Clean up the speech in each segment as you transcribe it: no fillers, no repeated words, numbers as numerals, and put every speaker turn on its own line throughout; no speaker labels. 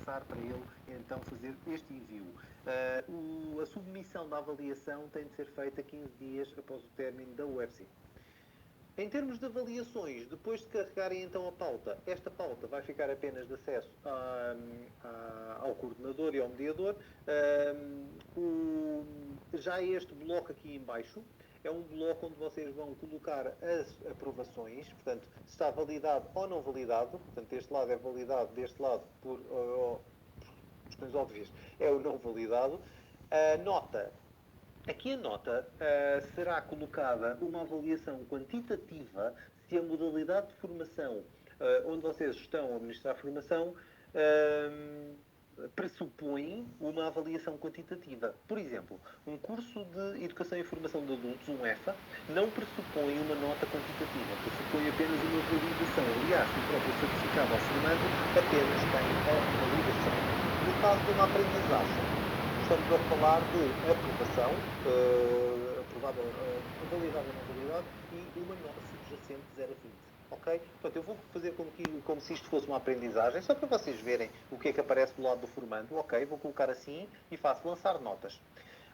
passar para ele então fazer este envio. A submissão da avaliação tem de ser feita 15 dias após o término da UFC. Em termos de avaliações, depois de carregarem então a pauta, esta pauta vai ficar apenas de acesso ao coordenador e ao mediador. Já este bloco aqui em baixo é um bloco onde vocês vão colocar as aprovações, portanto, se está validado ou não validado, portanto, deste lado é validado, deste lado, por questões óbvias, é o não validado. A nota. Aqui a nota será colocada uma avaliação quantitativa se a modalidade de formação onde vocês estão a administrar a formação pressupõe uma avaliação quantitativa. Por exemplo, um curso de Educação e Formação de Adultos, um EFA, não pressupõe uma nota quantitativa, pressupõe apenas uma validação. Aliás, o próprio certificado ao formando apenas tem a validação. No caso de uma aprendizagem, estamos a falar de aprovação, aprovada, validada ou não validada, e uma nota subjacente de 0 a 20. Ok? Portanto, eu vou fazer como se isto fosse uma aprendizagem, só para vocês verem o que é que aparece do lado do formando. Ok, vou colocar assim e faço lançar notas.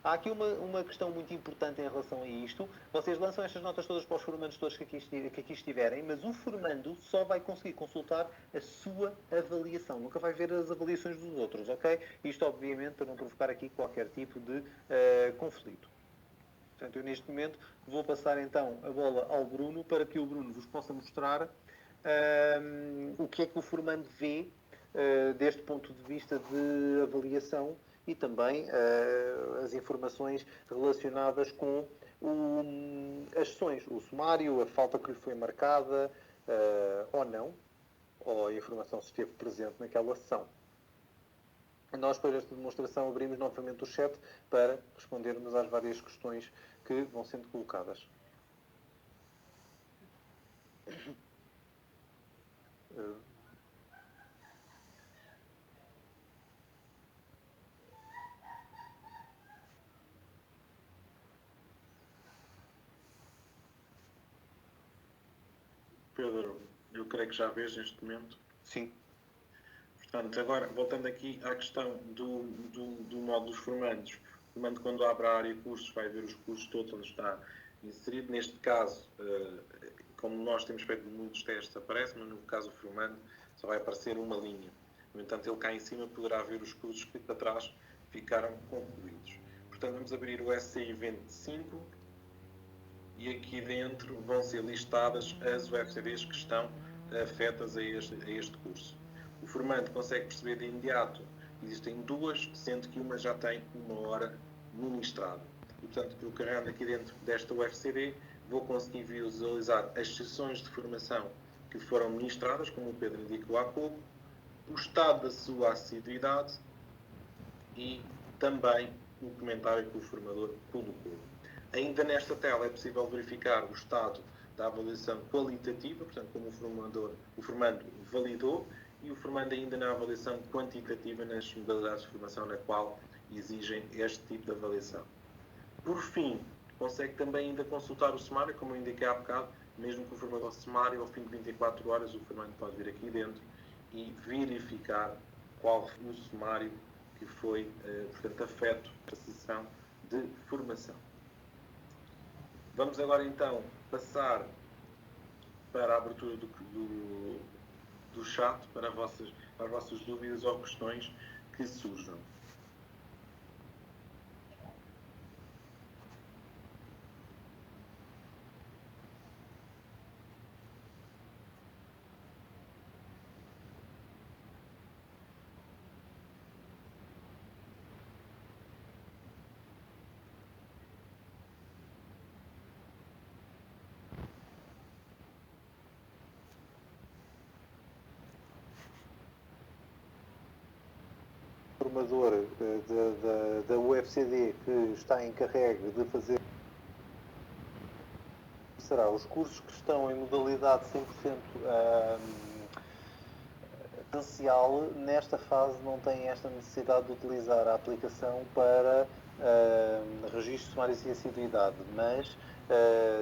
Há aqui uma questão muito importante em relação a isto. Vocês lançam estas notas todas para os formandos todos que aqui estiverem, mas o formando só vai conseguir consultar a sua avaliação. Nunca vai ver as avaliações dos outros, ok? Isto, obviamente, para não provocar aqui qualquer tipo de conflito. Portanto, eu neste momento vou passar então a bola ao Bruno para que o Bruno vos possa mostrar o que é que o formando vê deste ponto de vista de avaliação e também as informações relacionadas com as sessões, o sumário, a falta que lhe foi marcada ou não, ou a informação se esteve presente naquela sessão. Nós, depois desta demonstração, abrimos novamente o chat para respondermos às várias questões que vão sendo colocadas.
Pedro, eu creio que já vês neste momento.
Sim.
Portanto, agora, voltando aqui à questão do modo dos formandos. O formando, quando abre a área cursos, vai ver os cursos todos onde está inserido. Neste caso, como nós temos feito muitos testes, aparece, mas no caso do formando, só vai aparecer uma linha. No entanto, ele cá em cima poderá ver os cursos que para trás ficaram concluídos. Portanto, vamos abrir o SCI 25 e aqui dentro vão ser listadas as UFCDs que estão afetas a este curso. O formando consegue perceber de imediato, existem duas, sendo que uma já tem 1 hora ministrada. E, portanto, eu carregando aqui dentro desta UFCD, vou conseguir visualizar as sessões de formação que foram ministradas, como o Pedro indicou há pouco, o estado da sua assiduidade e também o comentário que o formador colocou. Ainda nesta tela é possível verificar o estado da avaliação qualitativa, portanto, como o formando validou, e o formando ainda na avaliação quantitativa nas modalidades de formação na qual exigem este tipo de avaliação. Por fim, consegue também ainda consultar o sumário, como eu indiquei há bocado, mesmo que o formador sumário, ao fim de 24 horas, o formando pode vir aqui dentro e verificar qual foi o sumário que foi, portanto, afeto a sessão de formação. Vamos agora, então, passar para a abertura do chat, para as vossas dúvidas ou questões que surjam.
Formador da UFCD que está encarregue de fazer será os cursos que estão em modalidade 100% presencial, nesta fase não têm esta necessidade de utilizar a aplicação para registro, sumário e assiduidade, mas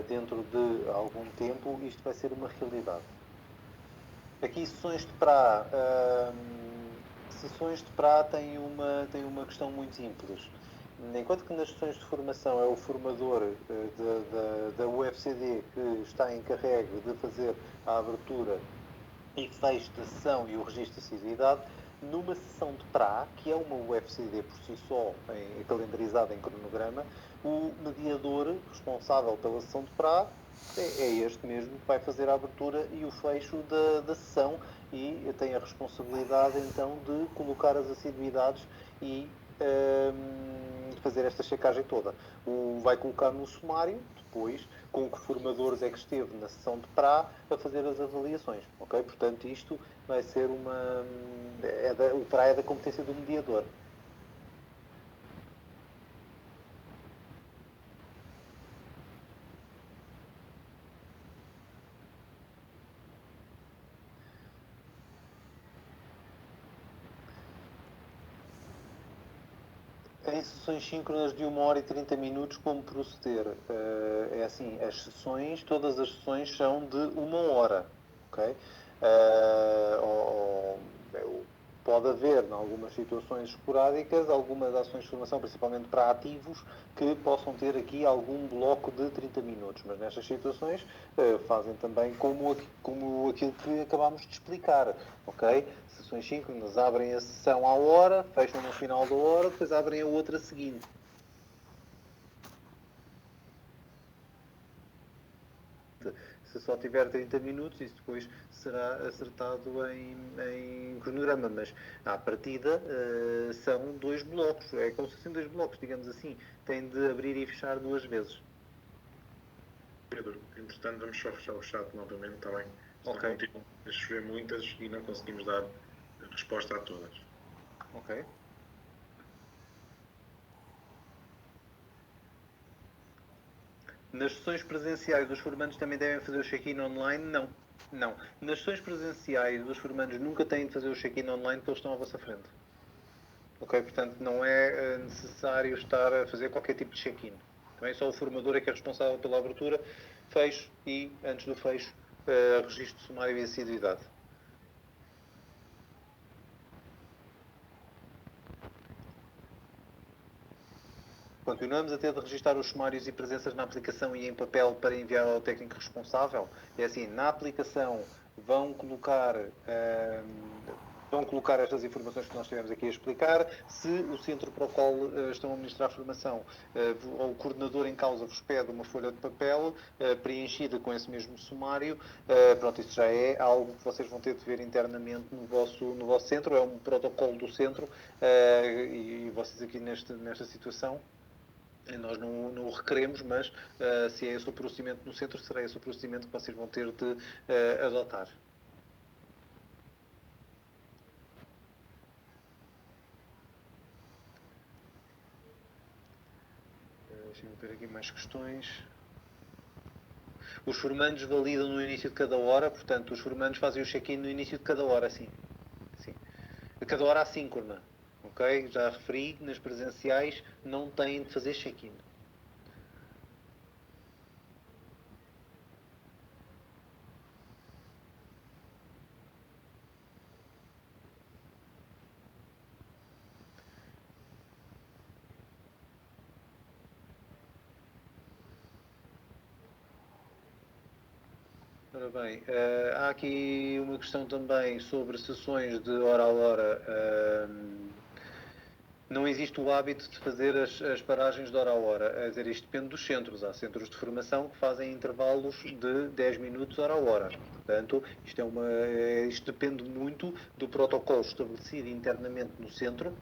dentro de algum tempo isto vai ser uma realidade. Aqui sessões de sessões de PRA têm uma questão muito simples. Enquanto que nas sessões de formação é o formador da UFCD que está encarregue de fazer a abertura e fecho da sessão e o registro de assiduidade, numa sessão de PRA, que é uma UFCD por si só, calendarizada em cronograma, o mediador responsável pela sessão de PRA é este mesmo que vai fazer a abertura e o fecho da sessão e tem a responsabilidade então de colocar as assiduidades e fazer esta checagem toda. Vai colocar no sumário, depois, com que formadores é que esteve na sessão de PRA a fazer as avaliações. Ok? Portanto, isto vai ser o PRA é da competência do mediador. Em sessões síncronas de 1 hora e 30 minutos, como proceder? É assim, todas as sessões são de 1 hora, ok? Pode haver, em algumas situações esporádicas, algumas ações de formação, principalmente para ativos, que possam ter aqui algum bloco de 30 minutos, mas nestas situações fazem também como aquilo que acabámos de explicar, ok? Sessões síncronas abrem a sessão à hora, fecham no final da hora, depois abrem a outra seguinte. Se só tiver 30 minutos, isso depois será acertado em cronograma, mas à partida são 2 blocos, é como se fossem 2 blocos, digamos assim, tem de abrir e fechar 2 vezes.
Pedro, entretanto vamos só fechar o chat novamente, está bem?
Ok.
Continuam a chover muitas e não conseguimos dar resposta a todas.
Ok. Nas sessões presenciais dos formandos também devem fazer o check-in online? Não. Não. Nas sessões presenciais dos formandos nunca têm de fazer o check-in online porque eles estão à vossa frente. Ok? Portanto, não é necessário estar a fazer qualquer tipo de check-in. Também só o formador é que é responsável pela abertura, fecho e, antes do fecho, registro sumário e assiduidade. Continuamos a ter de registrar os sumários e presenças na aplicação e em papel para enviar ao técnico responsável. É assim, na aplicação vão colocar estas informações que nós estivemos aqui a explicar. Se o centro para o qual estão a ministrar a formação ou o coordenador em causa vos pede uma folha de papel preenchida com esse mesmo sumário, pronto, isso já é algo que vocês vão ter de ver internamente no vosso centro, é um protocolo do centro e vocês aqui nesta situação nós não o requeremos, mas se é esse o procedimento no centro, será esse o procedimento que vocês vão ter de adotar. Deixem-me ver aqui mais questões. Os formandos validam no início de cada hora, portanto, os formandos fazem o check-in no início de cada hora, sim. De cada hora assíncrona. Ok? Já referi, nas presenciais não têm de fazer check-in. Ora bem, há aqui uma questão também sobre sessões de hora a hora. Não existe o hábito de fazer as paragens de hora a hora. A dizer, isto depende dos centros. Há centros de formação que fazem intervalos de 10 minutos hora a hora. Portanto, isto depende muito do protocolo estabelecido internamente no centro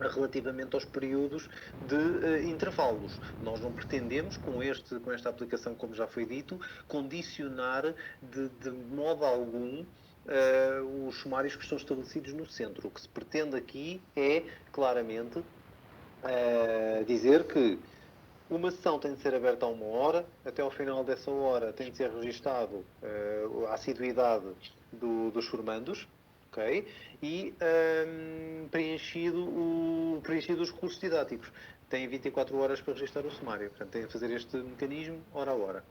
relativamente aos períodos de intervalos. Nós não pretendemos, com esta aplicação, como já foi dito, condicionar de modo algum os sumários que estão estabelecidos no centro. O que se pretende aqui é, claramente, dizer que uma sessão tem de ser aberta a 1 hora, até ao final dessa hora tem de ser registado a assiduidade dos formandos, ok? E preenchido os recursos didáticos. Têm 24 horas para registrar o sumário, portanto têm de fazer este mecanismo hora a hora.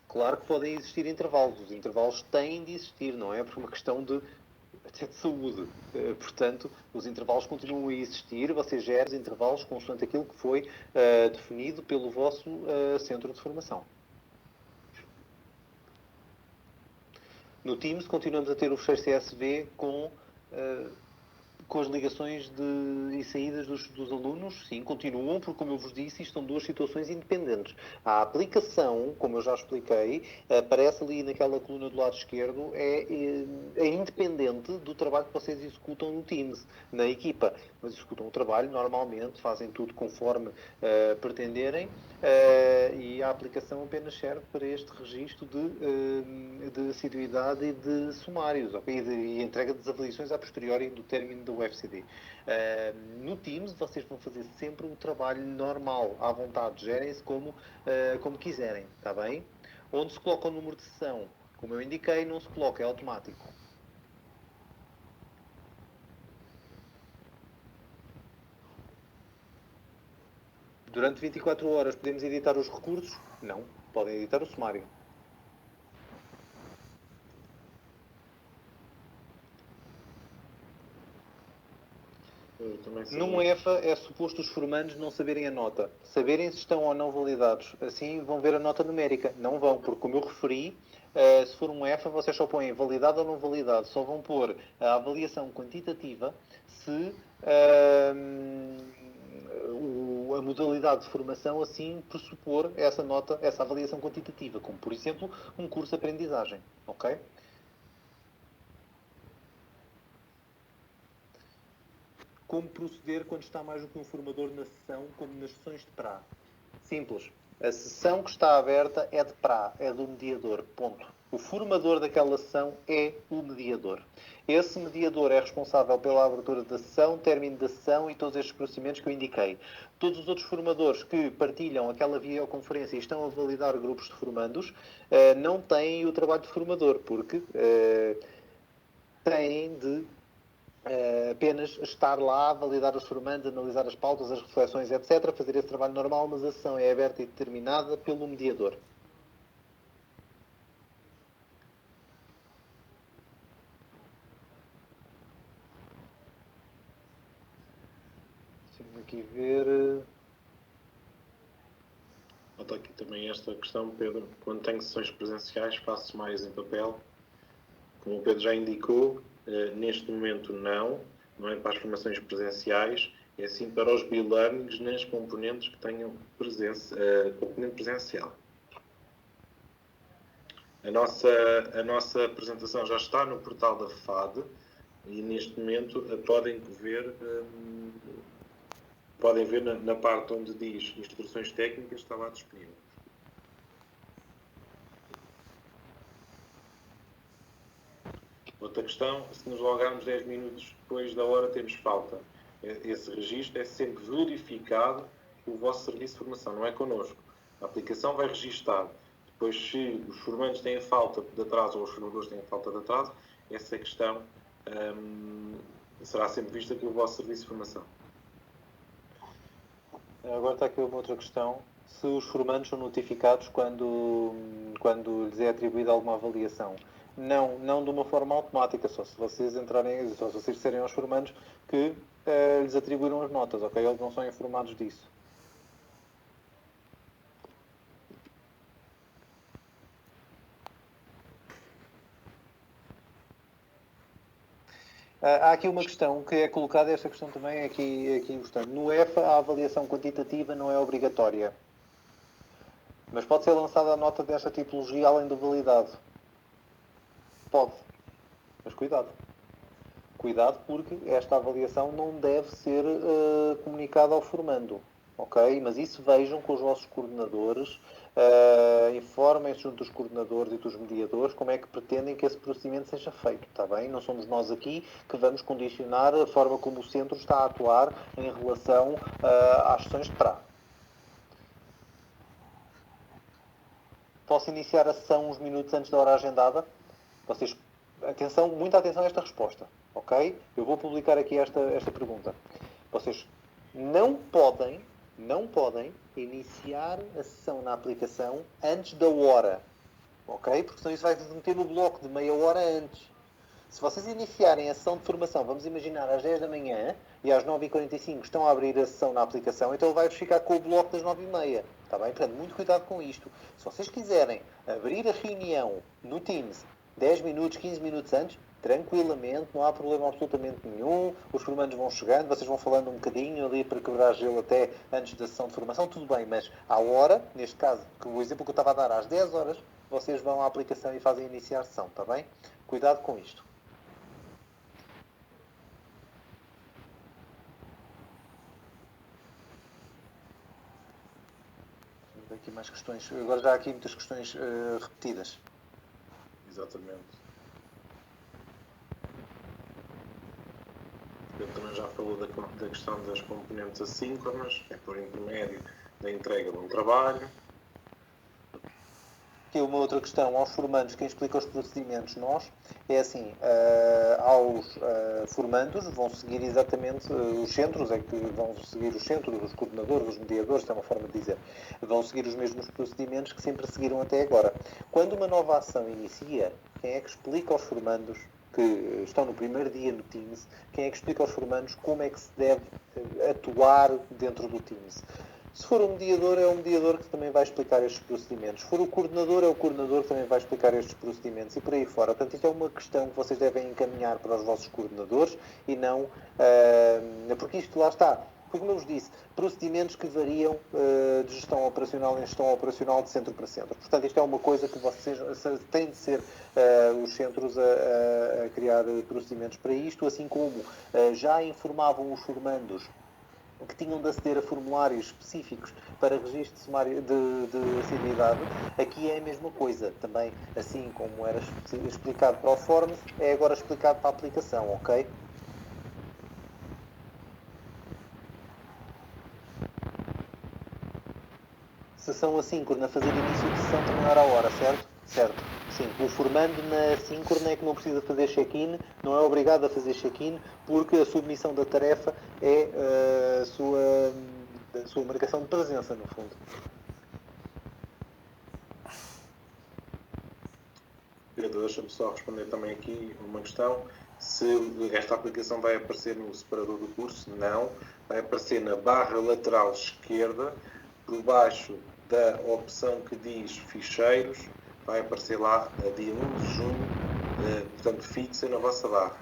Claro que podem existir intervalos, os intervalos têm de existir, não é por uma questão de até de saúde. Portanto, os intervalos continuam a existir, vocês gerem os intervalos consoante aquilo que foi definido pelo vosso centro de formação. No Teams continuamos a ter o fecheiro CSV com as ligações e saídas dos alunos, sim, continuam, porque, como eu vos disse, isto são duas situações independentes. A aplicação, como eu já expliquei, aparece ali naquela coluna do lado esquerdo, é independente do trabalho que vocês executam no Teams, na equipa. Mas executam o trabalho normalmente, fazem tudo conforme pretenderem, e a aplicação apenas serve para este registro de assiduidade e de sumários, okay? E entrega das avaliações a posteriori do término do UFCD. No Teams, vocês vão fazer sempre o trabalho normal, à vontade, gerem-se como quiserem, está bem? Onde se coloca o número de sessão, como eu indiquei, não se coloca, é automático. Durante 24 horas podemos editar os recursos? Não, podem editar o sumário. Num EFA é suposto os formandos não saberem a nota. Saberem se estão ou não validados. Assim vão ver a nota numérica. Não vão, porque como eu referi, se for um EFA vocês só põem validado ou não validado. Só vão pôr a avaliação quantitativa se a modalidade de formação assim pressupor essa nota, essa avaliação quantitativa. Como, por exemplo, um curso de aprendizagem. Ok? Como proceder quando está mais do que um formador na sessão, como nas sessões de PRA? Simples. A sessão que está aberta é de PRA, é do mediador. Ponto. O formador daquela sessão é o mediador. Esse mediador é responsável pela abertura da sessão, término da sessão e todos estes procedimentos que eu indiquei. Todos os outros formadores que partilham aquela videoconferência e estão a validar grupos de formandos não têm o trabalho de formador, porque têm de apenas estar lá, validar os formandos, analisar as pautas, as reflexões, etc., fazer esse trabalho normal, mas a sessão é aberta e determinada pelo mediador. Deixa-me aqui ver.
Nota aqui também esta questão, Pedro. Quando tenho sessões presenciais, faço mais em papel. Como o Pedro já indicou, neste momento não é para as formações presenciais, é sim para os e-learnings nas componentes que tenham componente presencial. A nossa apresentação já está no portal da FAD e neste momento podem ver na parte onde diz instruções técnicas, está lá disponível. Outra questão, se nos logarmos 10 minutos depois da hora, temos falta. Esse registro é sempre verificado pelo vosso serviço de formação, não é connosco. A aplicação vai registar. Depois, se os formandos têm falta de atraso ou os formadores têm falta de atraso, essa questão será sempre vista pelo vosso serviço de formação.
Agora está aqui uma outra questão. Se os formandos são notificados quando lhes é atribuída alguma avaliação. Não de uma forma automática, só se vocês disserem aos formandos que lhes atribuíram as notas, ok? Eles não são informados disso. Há aqui uma questão que é colocada, esta questão também é aqui importante. No EFA, a avaliação quantitativa não é obrigatória. Mas pode ser lançada a nota desta tipologia além do validado. Pode. Mas cuidado. Cuidado porque esta avaliação não deve ser comunicada ao formando. Ok? Mas isso vejam com os vossos coordenadores, informem-se junto dos coordenadores e dos mediadores como é que pretendem que esse procedimento seja feito, está bem? Não somos nós aqui que vamos condicionar a forma como o centro está a atuar em relação às sessões de PRA. Posso iniciar a sessão uns minutos antes da hora agendada? Vocês, muita atenção a esta resposta, ok? Eu vou publicar aqui esta pergunta. Vocês não podem iniciar a sessão na aplicação antes da hora, ok? Porque senão isso vai vos meter no bloco de meia hora antes. Se vocês iniciarem a sessão de formação, vamos imaginar às 10 da manhã e às 9h45 estão a abrir a sessão na aplicação, então ele vai ficar com o bloco das 9h30. Está bem? Portanto, muito cuidado com isto. Se vocês quiserem abrir a reunião no Teams 10 minutos, 15 minutos antes, tranquilamente, não há problema absolutamente nenhum. Os formandos vão chegando, vocês vão falando um bocadinho ali para quebrar gelo até antes da sessão de formação, tudo bem, mas à hora, neste caso, o exemplo que eu estava a dar, às 10 horas, vocês vão à aplicação e fazem iniciar a sessão, está bem? Cuidado com isto. Aqui mais questões. Agora já há aqui muitas questões repetidas.
Exatamente. Ele também já falou da questão das componentes assíncronas, que é por intermédio da entrega de um trabalho.
Aqui uma outra questão aos formandos, quem explica os procedimentos nós, é assim, aos formandos vão seguir exatamente os centros, é que vão seguir os centros, os coordenadores, os mediadores, é uma forma de dizer, vão seguir os mesmos procedimentos que sempre seguiram até agora. Quando uma nova ação inicia, quem é que explica aos formandos que estão no primeiro dia no Teams, quem é que explica aos formandos como é que se deve atuar dentro do Teams? Se for um mediador, é o mediador que também vai explicar estes procedimentos. Se for o coordenador, é o coordenador que também vai explicar estes procedimentos e por aí fora. Portanto, isto é uma questão que vocês devem encaminhar para os vossos coordenadores e não... porque isto lá está. Como eu vos disse, procedimentos que variam de gestão operacional em gestão operacional de centro para centro. Portanto, isto é uma coisa que vocês têm de ser os centros a criar procedimentos para isto, assim como já informavam os formandos que tinham de aceder a formulários específicos para registro de assiduidade, aqui é a mesma coisa. Também, assim como era explicado para o Forms, é agora explicado para a aplicação, ok? Sessão assíncrona, fazer início de sessão também hora a hora, certo? Certo. Sim, o formando na assíncrona é que não precisa fazer check-in, não é obrigado a fazer check-in, porque a submissão da tarefa é a sua marcação de presença, no fundo.
Pedro, deixa-me só responder também aqui uma questão. Se esta aplicação vai aparecer no separador do curso, não. Vai aparecer na barra lateral esquerda, por baixo da opção que diz ficheiros, vai aparecer lá a dia 1 de junho, portanto fixa na vossa barra.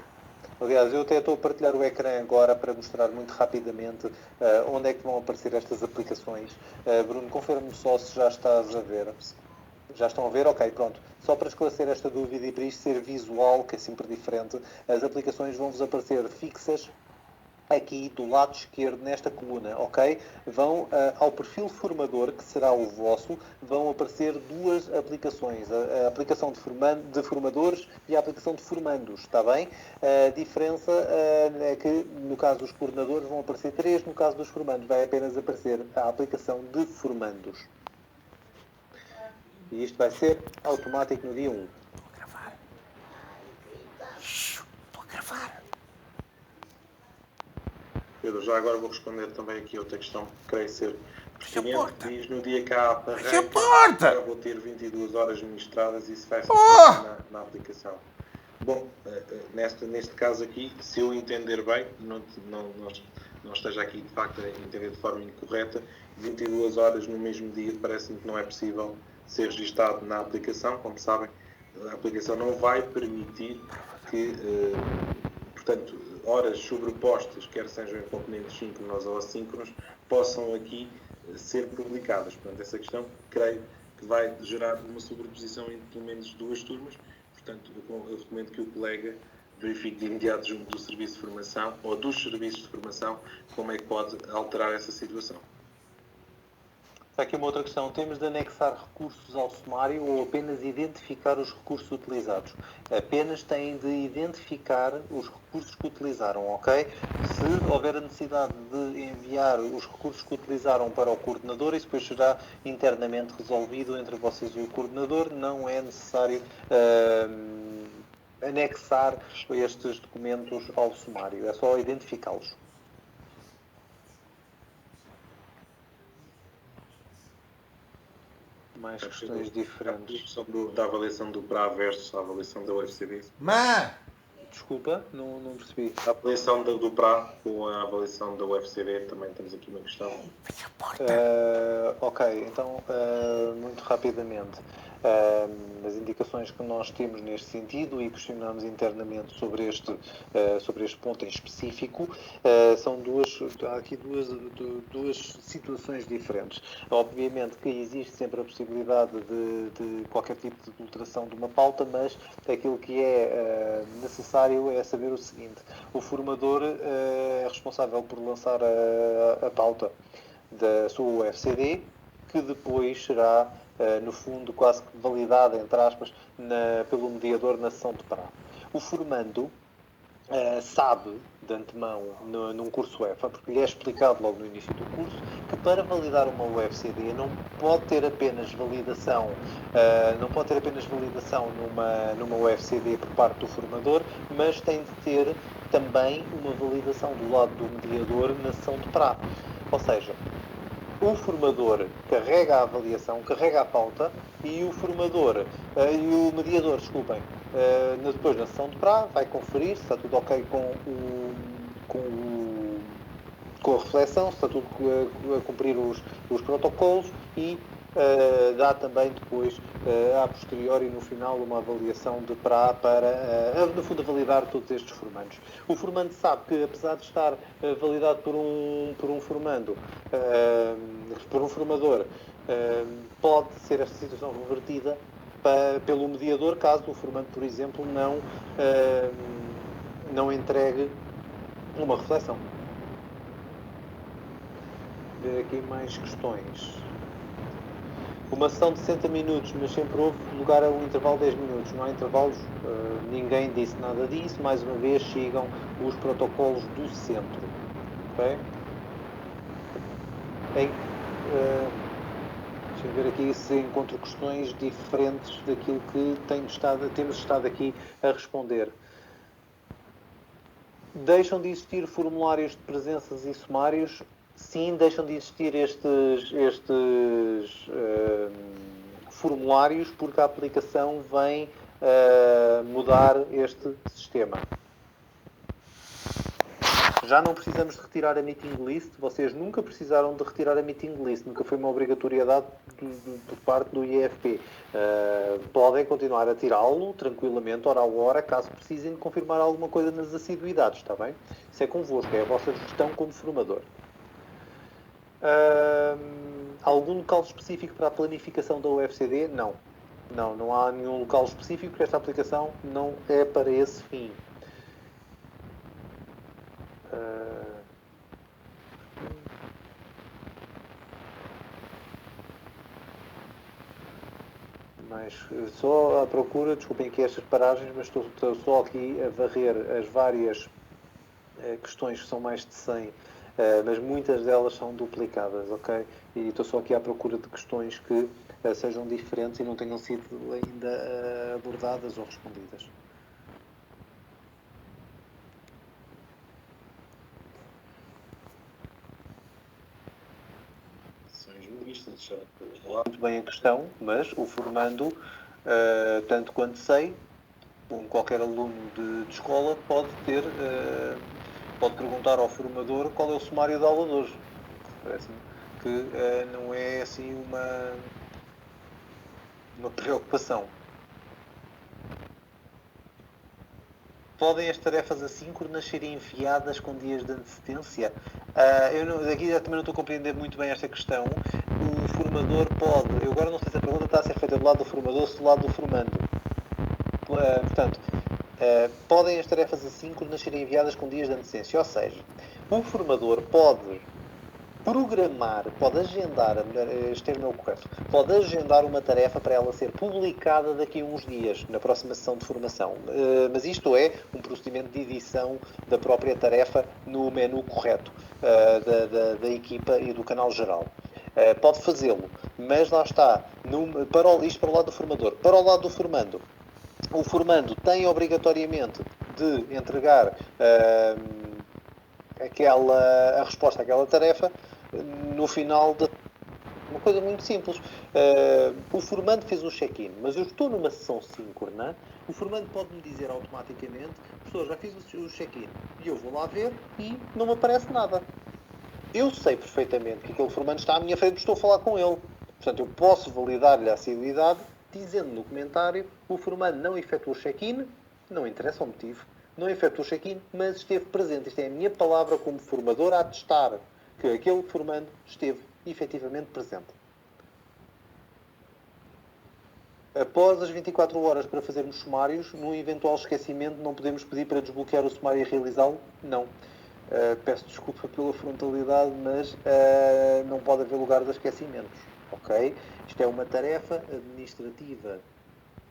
Aliás, eu até estou a partilhar o ecrã agora para mostrar muito rapidamente onde é que vão aparecer estas aplicações. Bruno, confirma-me só se já estás a ver. Já estão a ver? Ok, pronto. Só para esclarecer esta dúvida e para isto ser visual, que é sempre diferente, as aplicações vão-vos aparecer fixas aqui do lado esquerdo, nesta coluna, ok? Vão ao perfil formador, que será o vosso, vão aparecer duas aplicações, a aplicação de formadores e a aplicação de formandos, está bem? A diferença é que, no caso dos coordenadores, vão aparecer três, no caso dos formandos, vai apenas aparecer a aplicação de formandos. E isto vai ser automático no dia 1.
Estou a gravar.
Pedro, já agora vou responder também aqui outra questão que creio ser pertinente. Diz no dia que a app
Fecha a porta!
já vou ter 22 horas administradas e isso vai ser na aplicação. Bom, neste caso aqui, se eu entender bem, não esteja aqui de facto a entender de forma incorreta, 22 horas no mesmo dia parece-me que não é possível ser registado na aplicação. Como sabem, a aplicação não vai permitir que, portanto, horas sobrepostas, quer sejam em componentes síncronos ou assíncronos, possam aqui ser publicadas. Portanto, essa questão, creio que vai gerar uma sobreposição entre pelo menos duas turmas. Portanto, eu recomendo que o colega verifique de imediato junto do serviço de formação ou dos serviços de formação como é que pode alterar essa situação.
Está aqui uma outra questão. Temos de anexar recursos ao sumário ou apenas identificar os recursos utilizados? Apenas têm de identificar os recursos que utilizaram, ok? Se houver a necessidade de enviar os recursos que utilizaram para o coordenador, isso depois será internamente resolvido entre vocês e o coordenador. Não é necessário anexar estes documentos ao sumário. É só identificá-los. Mais questões diferentes.
Da avaliação do PRA versus a avaliação da UFCB.
Má!
Desculpa, não percebi.
A avaliação do PRA com a avaliação da UFCD também temos aqui uma questão.
Ok, então, muito rapidamente. As indicações que nós temos neste sentido e questionamos internamente sobre este ponto em específico são há aqui duas situações diferentes. Obviamente que existe sempre a possibilidade de qualquer tipo de adulteração de uma pauta, mas aquilo que é necessário é saber o seguinte: o formador é responsável por lançar a pauta da sua UFCD, que depois será, no fundo, quase que validada, entre aspas, pelo mediador na sessão de prazo. O formando sabe de antemão num curso EFA, porque lhe é explicado logo no início do curso, que para validar uma UFCD não pode ter apenas validação numa UFCD por parte do formador, mas tem de ter também uma validação do lado do mediador na sessão de prazo. Ou seja, o formador carrega a avaliação, carrega a pauta e o mediador, depois na sessão de prazo vai conferir se está tudo ok com a reflexão, se está tudo a cumprir os protocolos e dá também depois, a posteriori, no final, uma avaliação de PRA para, no fundo, validar todos estes formandos. O formando sabe que, apesar de estar validado por um formador, pode ser esta situação revertida pelo mediador, caso o formando, por exemplo, não entregue uma reflexão. Ver aqui mais questões. Uma sessão de 60 minutos, mas sempre houve lugar a um intervalo de 10 minutos. Não há intervalos, ninguém disse nada disso. Mais uma vez, sigam os protocolos do centro. Ok? Deixa eu ver aqui se encontro questões diferentes daquilo que temos estado aqui a responder. Deixam de existir formulários de presenças e sumários? Sim, deixam de existir estes formulários porque a aplicação vem mudar este sistema. Já não precisamos de retirar a meeting list. Vocês nunca precisaram de retirar a meeting list. Nunca foi uma obrigatoriedade por parte do IFP. Podem continuar a tirá-lo tranquilamente, hora a hora, caso precisem de confirmar alguma coisa nas assiduidades, está bem? Isso é convosco, é a vossa gestão como formador. Algum local específico para a planificação da UFCD? Não. Não há nenhum local específico, porque esta aplicação não é para esse fim. Mas só à procura, desculpem aqui estas paragens, mas estou só aqui a varrer as várias questões que são mais de 100, mas muitas delas são duplicadas, ok? E estou só aqui à procura de questões que sejam diferentes e não tenham sido ainda abordadas ou respondidas. Muito bem a questão, mas o formando, tanto quanto sei, qualquer aluno de escola pode perguntar ao formador qual é o sumário da aula de hoje. Parece-me que não é assim uma preocupação. Podem as tarefas assíncronas serem enviadas com dias de antecedência? Aqui também não estou a compreender muito bem esta questão. O formador pode... Eu agora não sei se a pergunta está a ser feita do lado do formador ou do lado do formando. Portanto, podem as tarefas assíncronas serem enviadas com dias de antecedência. Ou seja, o formador pode programar, pode agendar, este termo é o correto, pode agendar uma tarefa para ela ser publicada daqui a uns dias, na próxima sessão de formação. Mas isto é um procedimento de edição da própria tarefa no menu correto da equipa e do canal geral. Pode fazê-lo, mas lá está, isto para o lado do formador. Para o lado do formando, o formando tem obrigatoriamente de entregar a resposta àquela tarefa no final Uma coisa muito simples. O formando fez o check-in, mas eu estou numa sessão síncrona. O formando pode-me dizer automaticamente: professor, já fiz o check-in. E eu vou lá ver e não me aparece nada. Eu sei perfeitamente que aquele formando está à minha frente e estou a falar com ele. Portanto, eu posso validar-lhe a assiduidade dizendo no comentário: o formando não efetuou o check-in, não interessa o motivo, não efetuou o check-in, mas esteve presente. Isto é a minha palavra como formador a atestar que aquele formando esteve efetivamente presente. Após as 24 horas para fazermos sumários, num eventual esquecimento, não podemos pedir para desbloquear o sumário e realizá-lo? Não. Peço desculpa pela frontalidade, mas não pode haver lugar de esquecimentos. Ok? Isto é uma tarefa administrativa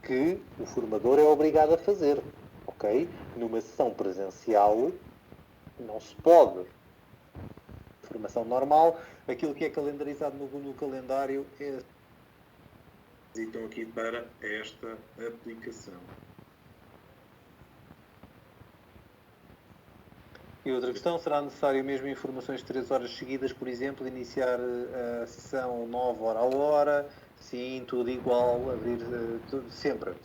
que o formador é obrigado a fazer. Ok? Numa sessão presencial, não se pode. Formação normal, aquilo que é calendarizado no calendário é.
Então aqui para esta aplicação.
E outra questão, será necessário mesmo informações de 3 horas seguidas, por exemplo, iniciar a sessão 9 hora a hora? Sim, tudo igual, abrir tudo, sempre,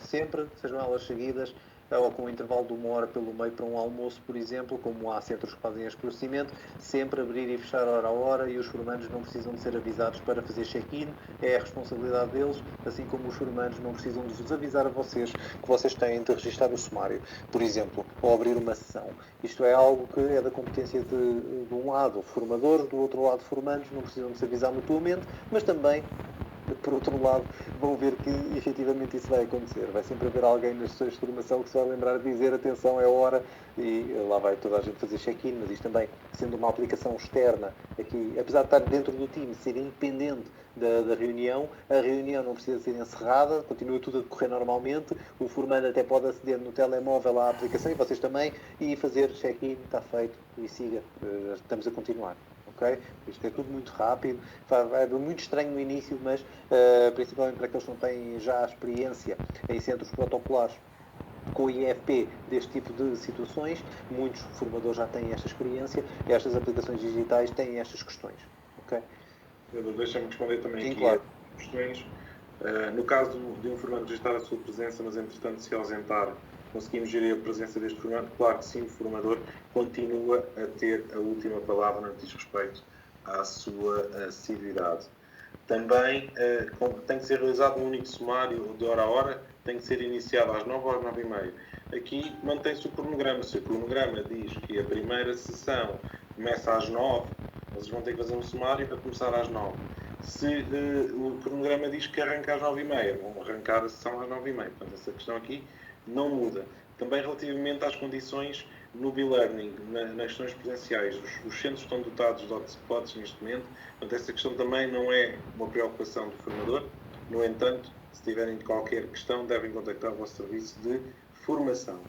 sejam elas seguidas, ou com um intervalo de 1 hora pelo meio para um almoço, por exemplo, como há centros que fazem este procedimento, sempre abrir e fechar hora a hora e os formandos não precisam de ser avisados para fazer check-in, é a responsabilidade deles, assim como os formandos não precisam de vos avisar a vocês que vocês têm de registrar o sumário, por exemplo, ou abrir uma sessão. Isto é algo que é da competência de um lado formadores, do outro lado formandos, não precisam de se avisar mutuamente, mas também por outro lado, vão ver que efetivamente isso vai acontecer. Vai sempre haver alguém nas sessões de formação que se vai lembrar de dizer atenção, é hora, e lá vai toda a gente fazer check-in, mas isto também, sendo uma aplicação externa, aqui, apesar de estar dentro do time, ser independente da reunião, a reunião não precisa ser encerrada, continua tudo a decorrer normalmente, o formando até pode aceder no telemóvel à aplicação, e vocês também, e fazer check-in, está feito, e siga, estamos a continuar. Okay? Isto é tudo muito rápido, é muito estranho no início, mas principalmente para aqueles que não têm já a experiência em centros protocolares com o IFP deste tipo de situações, muitos formadores já têm esta experiência e estas aplicações digitais têm estas questões. Okay?
Deixa-me responder também
Sim,
aqui
claro.
as questões. No caso de um formando registrar a sua presença, mas entretanto se ausentar, conseguimos gerir a presença deste formando? Claro que sim, o formador continua a ter a última palavra no que diz respeito à sua assiduidade. Também tem que ser realizado um único sumário de hora a hora, tem que ser iniciado às 9 horas, 9 e meia. Aqui mantém-se o cronograma. Se o cronograma diz que a primeira sessão começa às 9, vocês vão ter que fazer um sumário para começar às 9. Se o cronograma diz que arranca às 9 e meia, vão arrancar a sessão às 9 e meia. Portanto, essa questão aqui não muda. Também relativamente às condições no e-learning, nas questões presenciais, os centros estão dotados de hotspots neste momento, portanto essa questão também não é uma preocupação do formador. No entanto, se tiverem qualquer questão, devem contactar o vosso serviço de formação.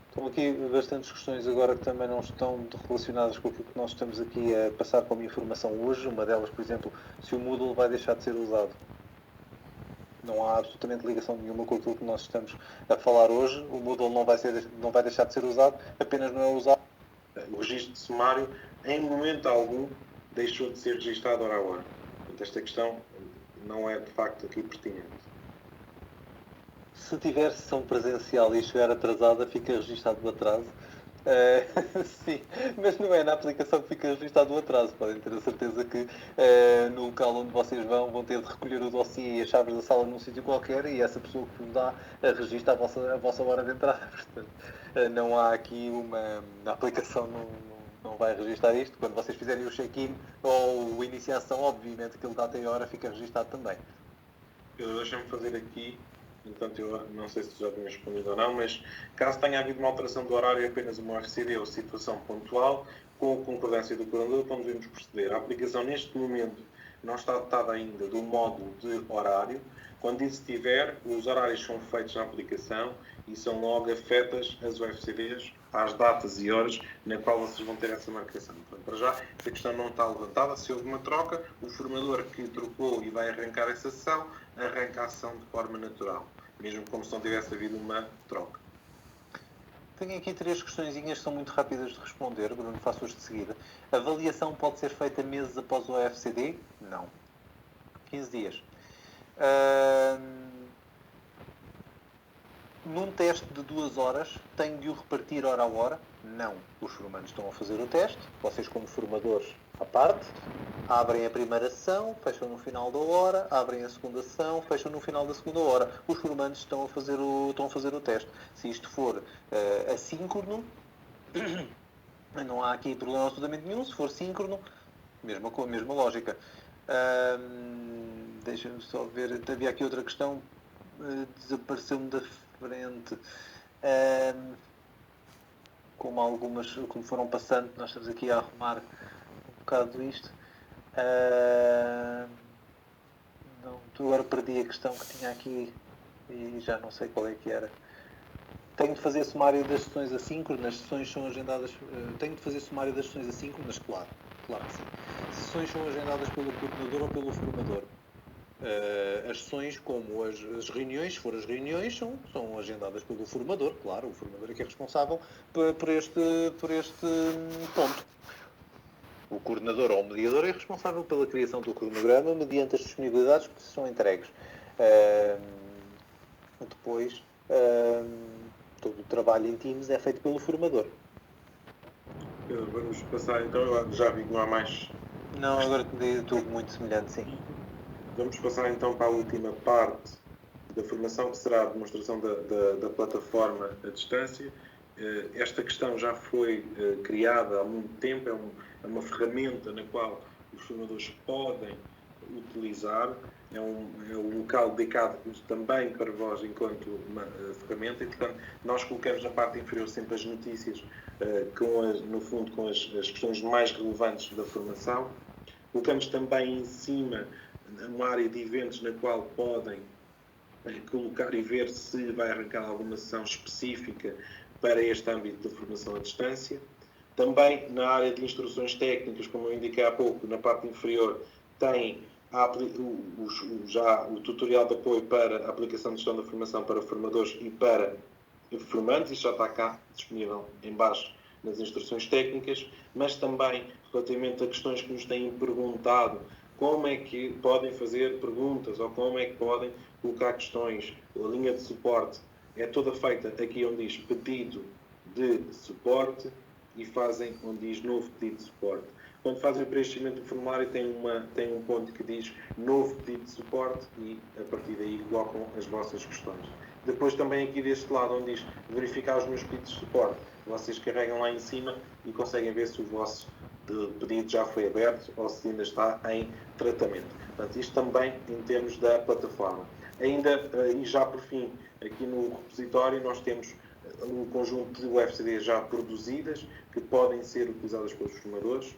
Estão aqui bastantes questões agora que também não estão relacionadas com aquilo que nós estamos aqui a passar como informação hoje. Uma delas, por exemplo, se o Moodle vai deixar de ser usado. Não há absolutamente ligação nenhuma com aquilo que nós estamos a falar hoje. O Moodle não vai deixar de ser usado, apenas não é usado.
O registro de sumário, em momento algum, deixou de ser registado hora a hora. Portanto, esta questão não é de facto aqui pertinente.
Se tiver sessão presencial e chegar atrasada, fica registado o atraso. Sim, mas não é na aplicação que fica registado o atraso. Podem ter a certeza que no local onde vocês vão ter de recolher o dossiê e as chaves da sala num sítio qualquer e essa pessoa que vos dá registra a vossa hora de entrada. Portanto, não há aqui a aplicação não vai registrar isto. Quando vocês fizerem o check-in ou a iniciação, obviamente aquele data e hora fica registado também.
Deixa-me fazer aqui, portanto, eu não sei se já tinha respondido ou não, mas caso tenha havido uma alteração do horário, apenas uma RCD ou situação pontual, com a concordância do coordenador, então devemos proceder. A aplicação, neste momento, não está dotada ainda do módulo de horário. Quando isso estiver, os horários são feitos na aplicação e são logo afetas as UFCDs às datas e horas na qual vocês vão ter essa marcação. Portanto, para já, essa questão não está levantada. Se houve uma troca, o formador que trocou e vai arrancar essa sessão, arranca a ação de forma natural, mesmo como se não tivesse havido uma troca.
Tenho aqui 3 questõezinhas que são muito rápidas de responder, Bruno, faço-as de seguida. A avaliação pode ser feita meses após o AFCD? Não. 15 dias. Num teste de 2 horas, tenho de o repartir hora a hora? Não. Os formandos estão a fazer o teste, vocês como formadores à parte, abrem a primeira sessão, fecham no final da hora, abrem a segunda sessão, fecham no final da segunda hora. Os formandos estão a fazer o teste. Se isto for assíncrono, não há aqui problema absolutamente nenhum. Se for síncrono, com a mesma lógica. Deixa-me só ver, havia aqui outra questão, desapareceu-me da frente. Como foram passando, nós estamos aqui a arrumar um bocado isto. Não, agora perdi a questão que tinha aqui e já não sei qual é que era. Tenho de fazer sumário das sessões assíncronas, sessões são agendadas. Tenho de fazer sumário das sessões assíncronas? Claro que sim. Sessões são agendadas pelo coordenador ou pelo formador. As sessões, como as reuniões, se for as reuniões, são agendadas pelo formador, claro, o formador é que é responsável por este ponto. O coordenador ou o mediador é responsável pela criação do cronograma mediante as disponibilidades que são entregues. Depois, todo o trabalho em Teams é feito pelo formador.
Vamos passar então, eu já vi que não há mais.
Não, agora estou muito semelhante, sim.
Vamos passar então para a última parte da formação, que será a demonstração da plataforma à distância. Esta questão já foi criada há muito tempo, é uma ferramenta na qual os formadores podem utilizar, é um local dedicado também para vós enquanto uma ferramenta, e portanto nós colocamos na parte inferior sempre as notícias, no fundo com as questões mais relevantes da formação. Colocamos também em cima uma área de eventos na qual podem colocar e ver se vai arrancar alguma sessão específica para este âmbito da formação à distância. Também na área de instruções técnicas, como eu indiquei há pouco, na parte inferior, tem já o tutorial de apoio para a aplicação de gestão da formação para formadores e para formandos. Isto já está cá disponível em baixo nas instruções técnicas, mas também relativamente a questões que nos têm perguntado, como é que podem fazer perguntas ou como é que podem colocar questões. A linha de suporte é toda feita aqui onde diz pedido de suporte e fazem onde diz novo pedido de suporte. Quando fazem o preenchimento do formulário tem um ponto que diz novo pedido de suporte e a partir daí colocam as vossas questões. Depois também aqui deste lado onde diz verificar os meus pedidos de suporte, vocês carregam lá em cima e conseguem ver se o vosso pedido já foi aberto ou se ainda está em tratamento. Portanto, isto também em termos da plataforma. Ainda, e já por fim, aqui no repositório nós temos um conjunto de UFCD já produzidas que podem ser utilizadas pelos formadores.